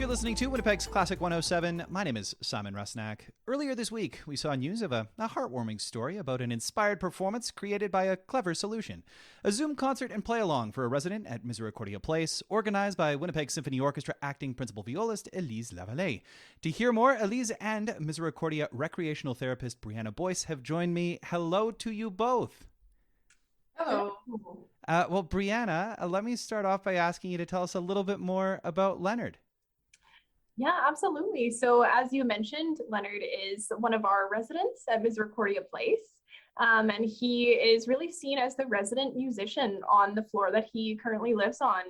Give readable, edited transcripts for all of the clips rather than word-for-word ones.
You're listening to Winnipeg's Classic 107. My name is Simon Rusnak. Earlier this week, we saw news of a heartwarming story about an inspired performance created by a clever solution. A Zoom concert and play-along for a resident at Misericordia Place, organized by Winnipeg Symphony Orchestra acting principal violist Elise Lavallee. To hear more, Elise and Misericordia recreational therapist Brianna Boyce have joined me. Hello to you both. Hello. Well, Brianna, let me start off by asking you to tell us a little bit more about Leonard. Yeah, absolutely. So as you mentioned, Leonard is one of our residents at Misericordia Place. And he is really seen as the resident musician on the floor that he currently lives on.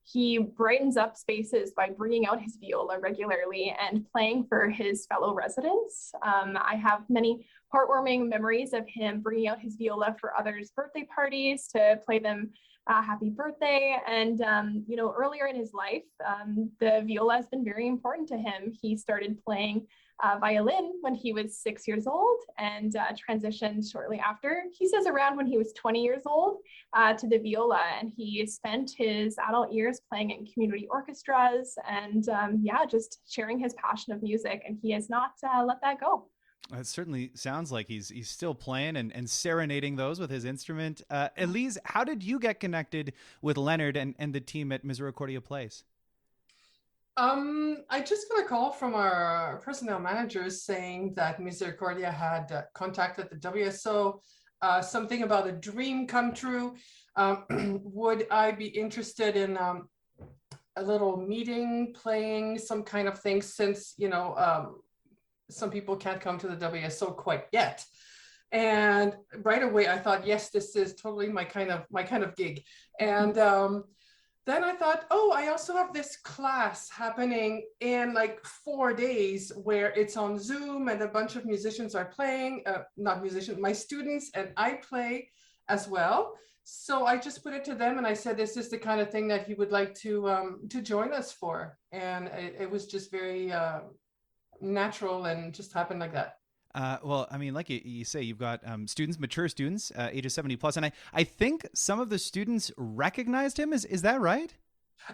He brightens up spaces by bringing out his viola regularly and playing for his fellow residents. I have many heartwarming memories of him bringing out his viola for others' birthday parties to play them happy birthday. And, earlier in his life, the viola has been very important to him. He started playing violin when he was 6 years old and transitioned shortly after. He says around when he was 20 years old to the viola. And he spent his adult years playing in community orchestras and just sharing his passion of music. And he has not let that go. It certainly sounds like he's still playing and serenading those with his instrument. Elise, how did you get connected with Leonard and the team at Misericordia Place? I just got a call from our personnel managers saying that Misericordia had contacted the WSO, something about a dream come true. Would I be interested in a little meeting, playing some kind of thing, since, some people can't come to the WSO quite yet. And right away I thought, yes, this is totally my kind of gig. And then I thought, I also have this class happening in like 4 days where it's on Zoom and a bunch of musicians are playing, not musicians, my students, and I play as well. So I just put it to them and I said, this is the kind of thing that he would like to join us for. And it was just very natural and just happened like that. Well, I mean, like you say, you've got students, mature students, ages 70 plus, and I think some of the students recognized him. Is that right?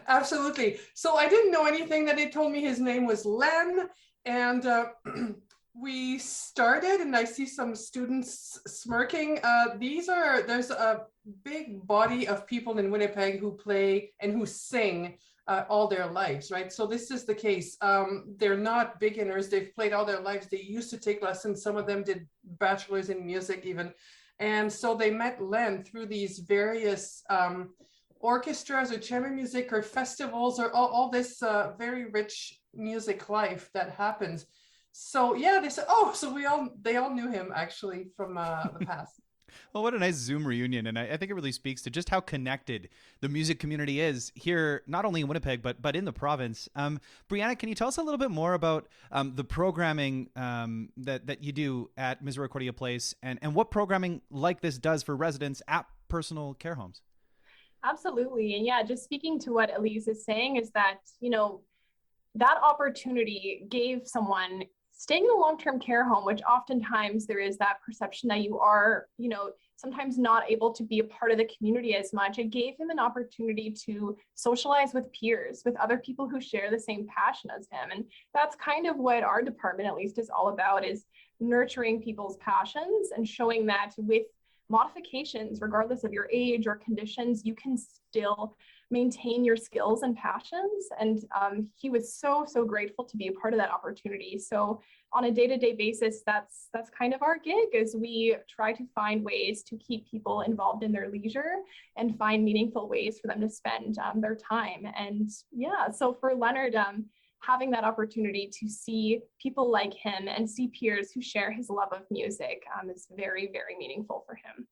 Absolutely. So I didn't know anything. That they told me his name was Len, and we started, and I see some students smirking. There's a big body of people in Winnipeg who play and who sing all their lives, right? So this is the case. They're not beginners. They've played all their lives. They used to take lessons. Some of them did bachelors in music even. And so they met Len through these various orchestras or chamber music or festivals or all this very rich music life that happens. So yeah, they said, so they all knew him actually from the past. Well, what a nice Zoom reunion. And I think it really speaks to just how connected the music community is here, not only in Winnipeg, but in the province. Brianna, can you tell us a little bit more about the programming that you do at Misericordia Place and what programming like this does for residents at personal care homes? Absolutely. And yeah, just speaking to what Elise is saying is that, that opportunity gave someone staying in a long-term care home, which oftentimes there is that perception that you are, sometimes not able to be a part of the community as much. It gave him an opportunity to socialize with peers, with other people who share the same passion as him. And that's kind of what our department at least is all about, is nurturing people's passions and showing that with modifications, regardless of your age or conditions, you can still maintain your skills and passions. And he was so grateful to be a part of that opportunity. So on a day-to-day basis, that's kind of our gig, as we try to find ways to keep people involved in their leisure and find meaningful ways for them to spend their time. And yeah, so for Leonard, having that opportunity to see people like him and see peers who share his love of music is very, very meaningful for him.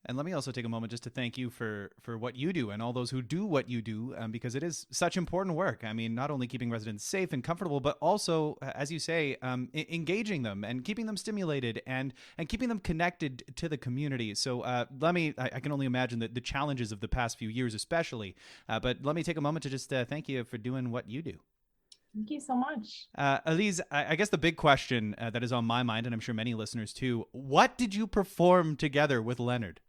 And let me also take a moment just to thank you for what you do and all those who do what you do, because it is such important work. I mean, not only keeping residents safe and comfortable, but also, as you say, engaging them and keeping them stimulated and keeping them connected to the community. So I can only imagine the challenges of the past few years, especially. But let me take a moment to just thank you for doing what you do. Thank you so much. Elise, I guess the big question that is on my mind, and I'm sure many listeners too, what did you perform together with Leonard?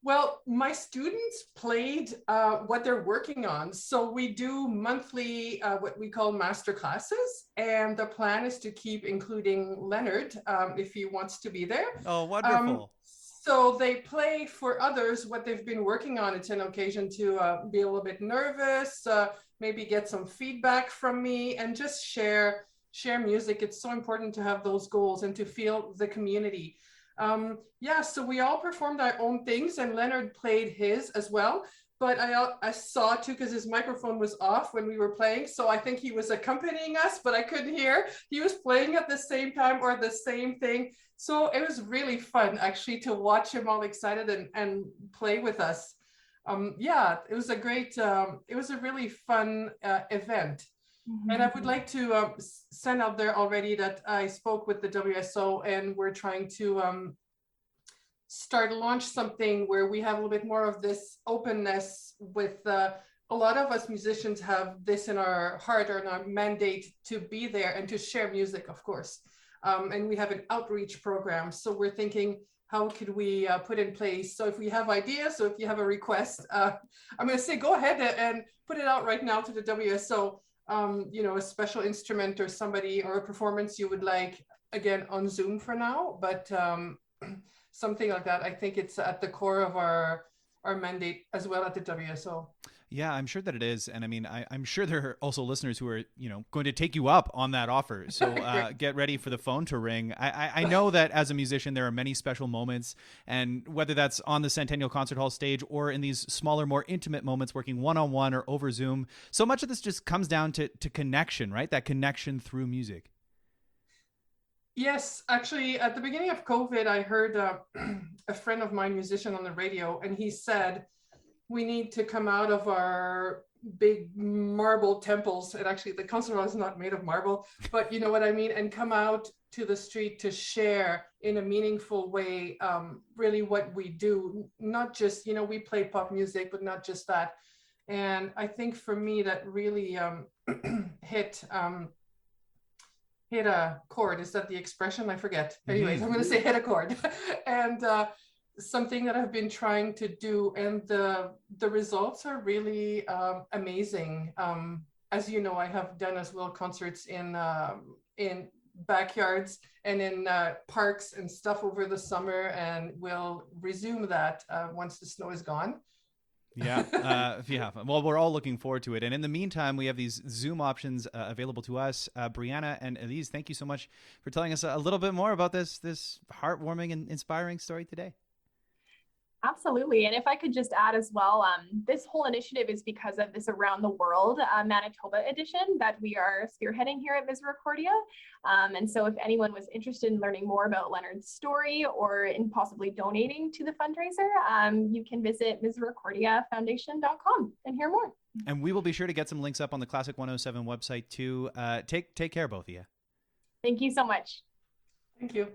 Well, my students played what they're working on. So we do monthly, what we call master classes. And the plan is to keep including Leonard if he wants to be there. Oh, wonderful. So they play for others what they've been working on. It's an occasion to be a little bit nervous, maybe get some feedback from me and just share music. It's so important to have those goals and to feel the community. So we all performed our own things and Leonard played his as well. But I saw too, because his microphone was off when we were playing. So I think he was accompanying us, but I couldn't hear. He was playing at the same time or the same thing. So it was really fun actually to watch him all excited and play with us. It was it was a really fun event. Mm-hmm. And I would like to send out there already that I spoke with the WSO and we're trying to launch something where we have a little bit more of this openness with a lot of us musicians have this in our heart or in our mandate to be there and to share music, of course. And we have an outreach program. So we're thinking, how could we put in place? So if we have ideas, so if you have a request, I'm going to say, go ahead and put it out right now to the WSO. A special instrument or somebody or a performance you would like, again, on Zoom for now, but something like that. I think it's at the core of our mandate as well at the WSO. Yeah, I'm sure that it is. And I mean, I'm sure there are also listeners who are, going to take you up on that offer. So get ready for the phone to ring. I know that as a musician, there are many special moments, and whether that's on the Centennial Concert Hall stage or in these smaller, more intimate moments working one-on-one or over Zoom, so much of this just comes down to connection, right? That connection through music. Yes, actually, at the beginning of COVID, I heard a friend of mine, musician, on the radio, and he said, we need to come out of our big marble temples. And actually the concert hall is not made of marble, but you know what I mean? And come out to the street to share in a meaningful way, really what we do. Not just, we play pop music, but not just that. And I think for me that really hit a chord. Is that the expression? I forget. Anyways, I'm going to say hit a chord. And something that I've been trying to do, and the results are really amazing. As you know, I have done as well concerts in backyards and in parks and stuff over the summer, and we'll resume that once the snow is gone. Yeah. Well, we're all looking forward to it. And in the meantime, we have these Zoom options available to us. Brianna and Elise, thank you so much for telling us a little bit more about this heartwarming and inspiring story today. Absolutely. And if I could just add as well, this whole initiative is because of this Around the World Manitoba edition that we are spearheading here at Misericordia. And so if anyone was interested in learning more about Leonard's story or in possibly donating to the fundraiser, you can visit misericordiafoundation.com and hear more. And we will be sure to get some links up on the Classic 107 website too. Take care, both of you. Thank you so much. Thank you.